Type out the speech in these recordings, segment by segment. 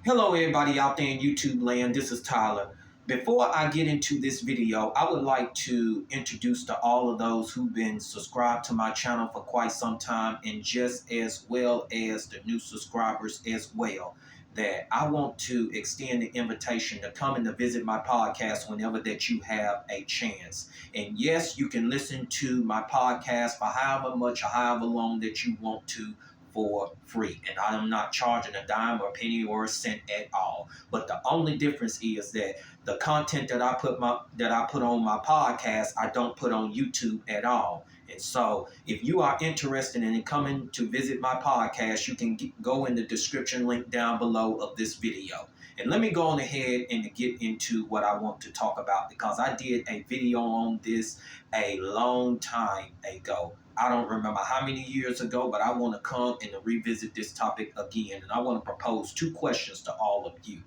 Hello everybody out there in YouTube land, this is Tyler. Before I get into this video, I would like to introduce to all of those who've been subscribed to my channel for quite some time, and just as well as the new subscribers as well, that I want to extend the invitation to come and to visit my podcast whenever that you have a chance. And yes, you can listen to my podcast for however much or however long that you want to for free, and I'm not charging a dime or a penny or a cent at all. But the only difference is that the content that I put on my podcast, I don't put on YouTube at all. And so if you are interested in coming to visit my podcast, you can go in the description link down below of this video. And let me go on ahead and get into what I want to talk about, because I did a video on this a long time ago. I don't remember how many years ago, but I want to come and revisit this topic again. And I want to propose two questions to all of you.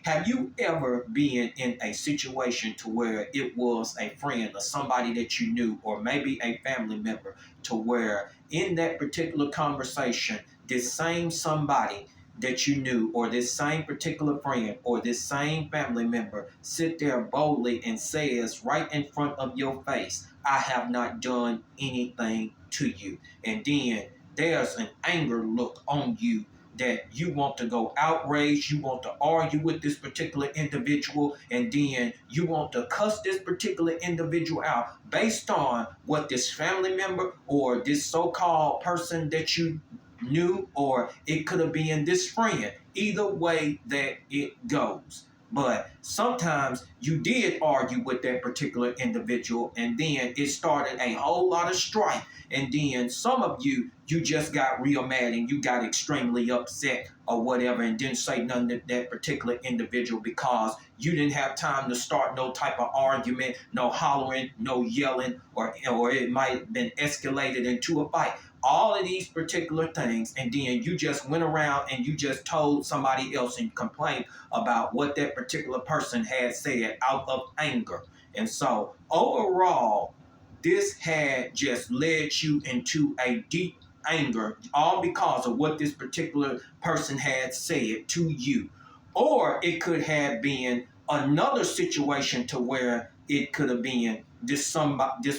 Have you ever been in a situation to where it was a friend or somebody that you knew, or maybe a family member, to where in that particular conversation, this same somebody that you knew, or this same particular friend, or this same family member, sit there boldly and says right in front of your face, I have not done anything to you. And then there's an anger look on you that you want to go outraged, you want to argue with this particular individual, and then you want to cuss this particular individual out based on what this family member or this so-called person that you knew, or it could have been this friend. Either way that it goes. But sometimes you did argue with that particular individual, and then it started a whole lot of strife. And then some of you just got real mad and you got extremely upset or whatever, and didn't say nothing to that particular individual because you didn't have time to start no type of argument, no hollering, no yelling, or it might have been escalated into a fight. All of these particular things, and then you just went around and you just told somebody else and complained about what that particular person had said out of anger. And so overall, this had just led you into a deep anger, all because of what this particular person had said to you. Or it could have been another situation to where it could have been this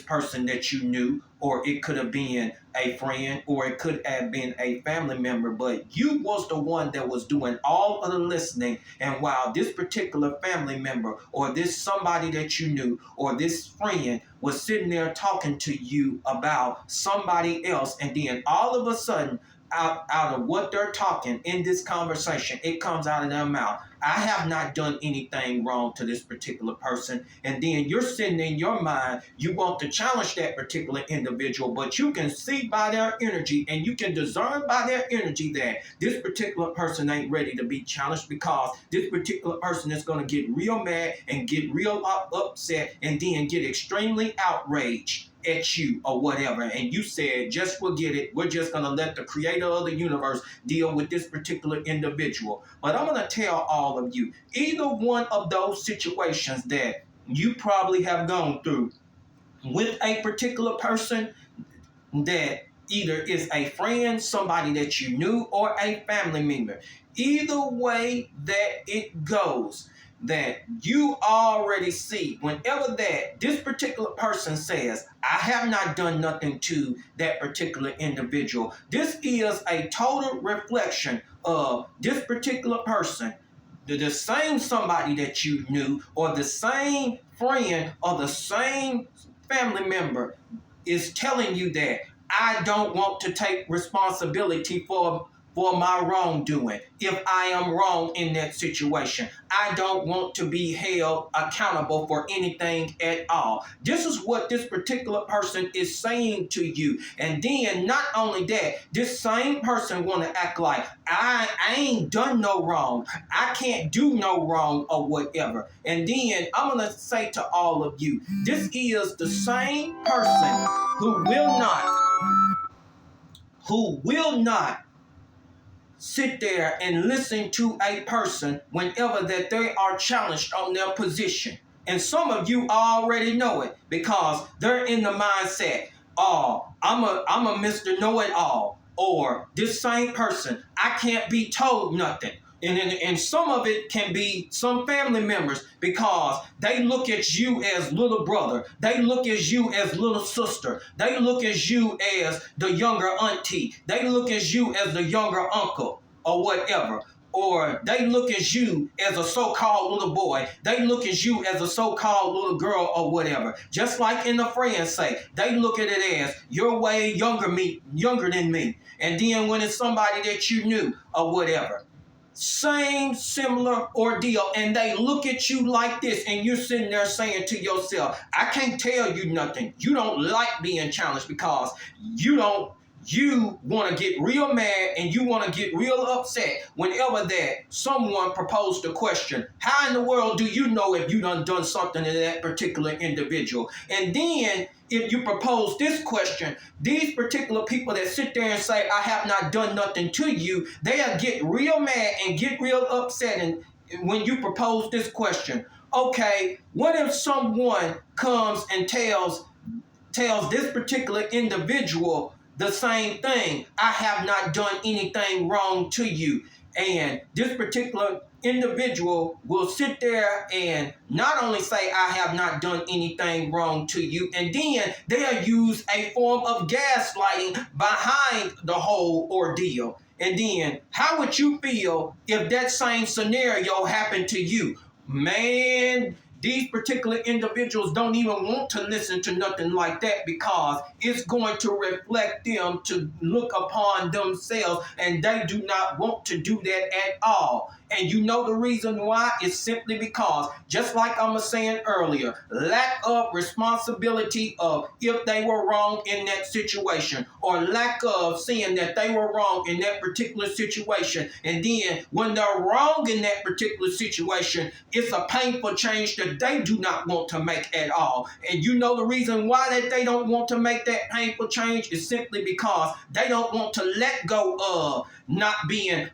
person that you knew, or it could have been a friend, or it could have been a family member, but you was the one that was doing all of the listening. And while this particular family member, or this somebody that you knew, or this friend was sitting there talking to you about somebody else, and then all of a sudden, out of what they're talking in this conversation, it comes out of their mouth, I have not done anything wrong to this particular person. And then you're sitting in your mind, you want to challenge that particular individual, but you can see by their energy, and you can discern by their energy that this particular person ain't ready to be challenged, because this particular person is going to get real mad and get real upset, and then get extremely outraged at you or whatever. And you said, just forget it, we're just going to let the creator of the universe deal with this particular individual. But I'm going to tell all of you, either one of those situations that you probably have gone through with a particular person that either is a friend, somebody that you knew, or a family member, either way that it goes, that you already see, whenever that this particular person says, I have not done nothing to that particular individual, this is a total reflection of this particular person, the same somebody that you knew, or the same friend, or the same family member is telling you that I don't want to take responsibility for my wrongdoing. If I am wrong in that situation, I don't want to be held accountable for anything at all. This is what this particular person is saying to you. And then not only that, this same person want to act like I ain't done no wrong, I can't do no wrong or whatever. And then I'm going to say to all of you, this is the same person who will not sit there and listen to a person whenever that they are challenged on their position. And some of you already know it, because they're in the mindset, oh, I'm a Mr. Know-It-All, or this same person, I can't be told nothing, And some of it can be some family members because they look at you as little brother. They look at you as little sister. They look at you as the younger auntie. They look at you as the younger uncle or whatever. Or they look at you as a so-called little boy. They look at you as a so-called little girl or whatever. Just like in the friends say, they look at it as you're way younger than me. And then when it's somebody that you knew or whatever, same similar ordeal, and they look at you like this, and you're sitting there saying to yourself, I can't tell you nothing. You don't like being challenged because you want to get real mad and you want to get real upset whenever that someone proposed a question. How in the world do you know if you done something to that particular individual? And then if you propose this question, these particular people that sit there and say, I have not done nothing to you, they'll get real mad and get real upset and when you propose this question. Okay, what if someone comes and tells this particular individual the same thing? I have not done anything wrong to you. And this particular individual will sit there and not only say, I have not done anything wrong to you, and then they'll use a form of gaslighting behind the whole ordeal. And then how would you feel if that same scenario happened to you? Man, these particular individuals don't even want to listen to nothing like that because it's going to reflect them to look upon themselves, and they do not want to do that at all. And you know the reason why is simply because, just like I was saying earlier, lack of responsibility of if they were wrong in that situation, or lack of seeing that they were wrong in that particular situation. And then when they're wrong in that particular situation, it's a painful change that they do not want to make at all. And you know the reason why that they don't want to make that painful change is simply because they don't want to let go of not being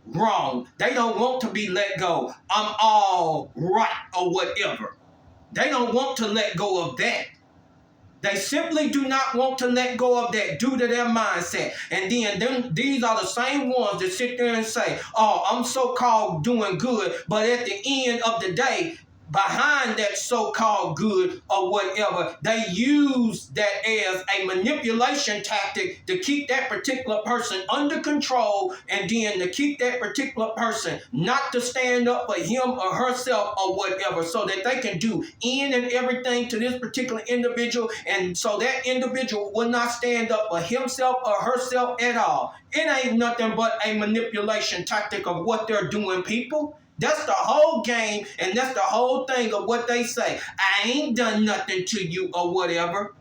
wrong. They don't want to be let go. I'm all right or whatever. They don't want to let go of that. They simply do not want to let go of that due to their mindset. And then these are the same ones that sit there and say, oh, I'm so-called doing good. But at the end of the day, behind that so-called good or whatever, they use that as a manipulation tactic to keep that particular person under control, and then to keep that particular person not to stand up for him or herself or whatever, so that they can do in and everything to this particular individual, and so that individual will not stand up for himself or herself at all. It ain't nothing but a manipulation tactic of what they're doing, people. That's the whole game, and that's the whole thing of what they say. I ain't done nothing to you or whatever.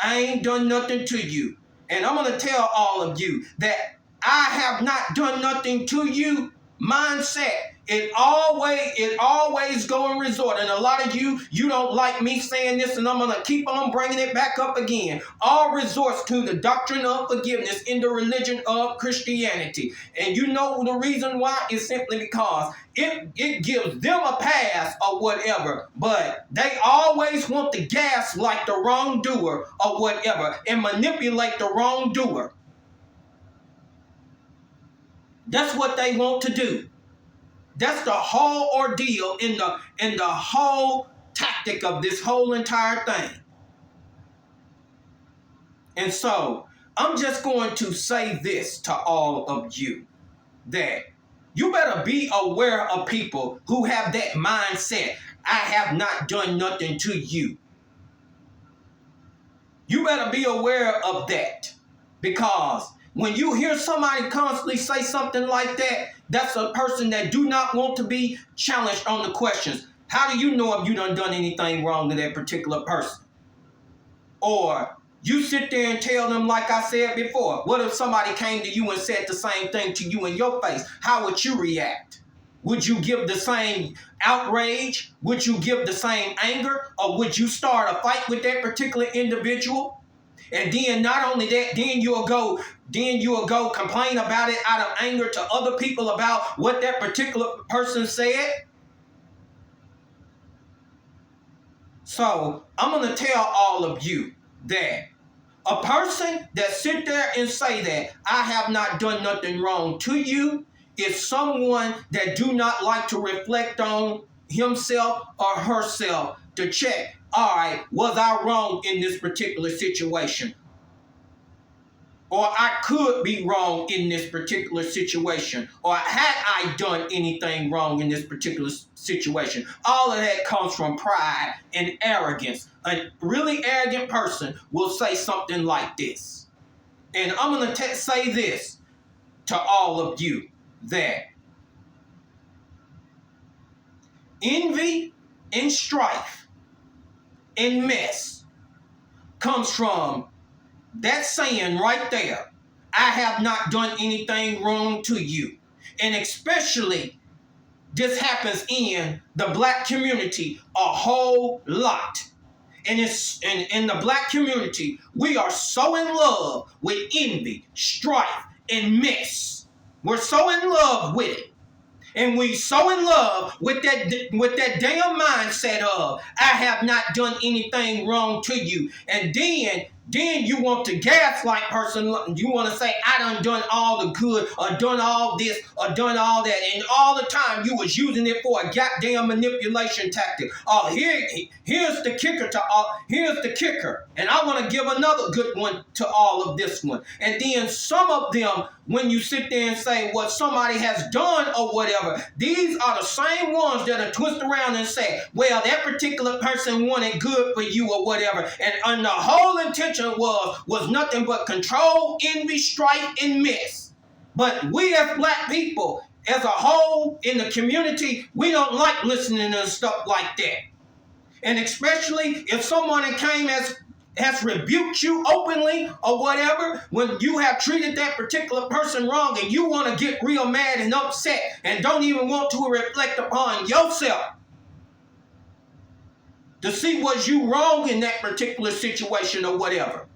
I ain't done nothing to you. And I'm going to tell all of you that I have not done nothing to you mindset. It always go and resort. And a lot of you don't like me saying this, and I'm going to keep on bringing it back up again. All resorts to the doctrine of forgiveness in the religion of Christianity. And you know the reason why is simply because it gives them a pass or whatever, but they always want to gaslight the wrongdoer or whatever and manipulate the wrongdoer. That's what they want to do. That's the whole ordeal in the whole tactic of this whole entire thing. And so I'm just going to say this to all of you, that you better be aware of people who have that mindset. I have not done nothing to you. You better be aware of that, because when you hear somebody constantly say something like that, that's a person that do not want to be challenged on the questions. How do you know if you done anything wrong to that particular person? Or you sit there and tell them, like I said before, what if somebody came to you and said the same thing to you in your face? How would you react? Would you give the same outrage? Would you give the same anger? Or would you start a fight with that particular individual? And then not only that, then you'll go complain about it out of anger to other people about what that particular person said. So I'm going to tell all of you that a person that sit there and say that I have not done nothing wrong to you is someone that do not like to reflect on himself or herself to check, all right, was I wrong in this particular situation? Or I could be wrong in this particular situation. Or had I done anything wrong in this particular situation? All of that comes from pride and arrogance. A really arrogant person will say something like this. And I'm going to say this to all of you, that envy and strife and mess comes from that saying right there, I have not done anything wrong to you. And especially this happens in the black community a whole lot. And it's in the black community, we are so in love with envy, strife, and mess. We're so in love with it. And we so in love with that damn mindset of, I have not done anything wrong to you. And then you want to gaslight person. You want to say, I done all the good, or done all this, or done all that. And all the time you was using it for a goddamn manipulation tactic. Oh, here's the kicker here's the kicker. And I want to give another good one to all of this one. And then some of them, when you sit there and say what somebody has done or whatever, these are the same ones that are twist around and say, well, that particular person wanted good for you or whatever. And the whole intention was nothing but control, envy, strife, and mess. But we as black people, as a whole in the community, we don't like listening to stuff like that. And especially if someone has rebuked you openly or whatever, when you have treated that particular person wrong and you want to get real mad and upset and don't even want to reflect upon yourself to see was you wrong in that particular situation or whatever.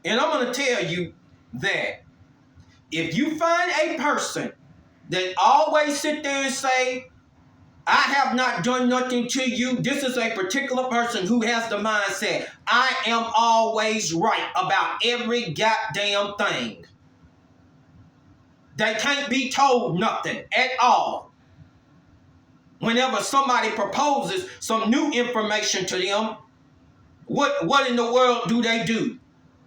And I'm going to tell you that if you find a person that always sit there and say, I have not done nothing to you, this is a particular person who has the mindset, I am always right about every goddamn thing. They can't be told nothing at all. Whenever somebody proposes some new information to them, what in the world do?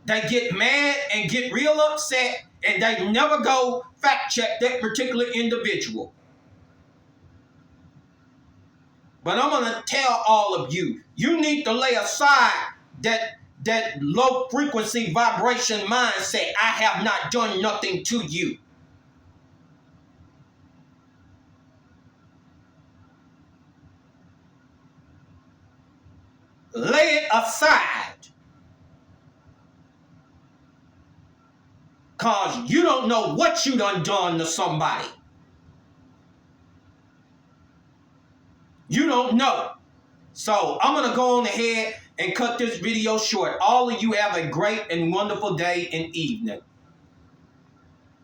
They get mad and get real upset, and they never go fact check that particular individual. But I'm going to tell all of you, you need to lay aside that low frequency vibration mindset. I have not done nothing to you. Lay it aside. Because you don't know what you done to somebody. You don't know. So I'm going to go on ahead and cut this video short. All of you have a great and wonderful day and evening.